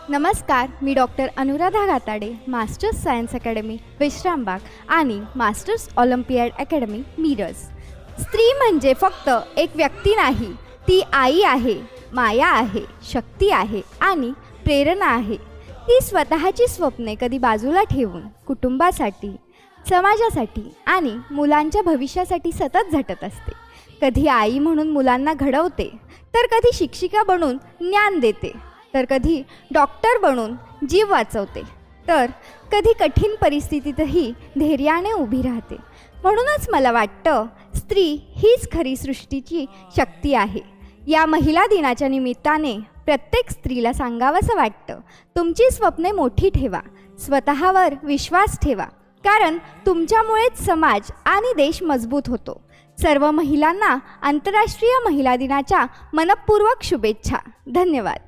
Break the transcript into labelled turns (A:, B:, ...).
A: नमस्कार, मी doctor Anuradha Ghatade, Masters Science Academy Vishrambag आणि मास्टर्स ऑलिम्पियाड अकॅडमी मिरज. स्त्री म्हणजे फक्त एक व्यक्ती नाही, ती आई आहे, माया आहे, शक्ती आहे आणि प्रेरणा आहे. ती स्वतःची स्वप्ने कधी बाजूला ठेवून कुटुंबासाठी, समाजासाठी आणि मुलांच्या भविष्यासाठी सतत झटत असते. कधी आई म्हणून मुलांना घडवते, तर कधी शिक्षिका बनून ज्ञान देते, तर कधी डॉक्टर बनून जीव वाचवते, तर कधी कठीण परिस्थितीतही धैर्याने उभी राहते. म्हणूनच मला वाटतं, स्त्री हीच खरी सृष्टीची शक्ती आहे. या महिला दिनाच्या निमित्ताने प्रत्येक स्त्रीला सांगावंसं वाटतं, तुमची स्वप्ने मोठी ठेवा, स्वतःवर विश्वास ठेवा, कारण तुमच्यामुळेच समाज आणि देश मजबूत होतो. सर्व महिलांना आंतरराष्ट्रीय महिला दिनाच्या मनःपूर्वक शुभेच्छा. धन्यवाद.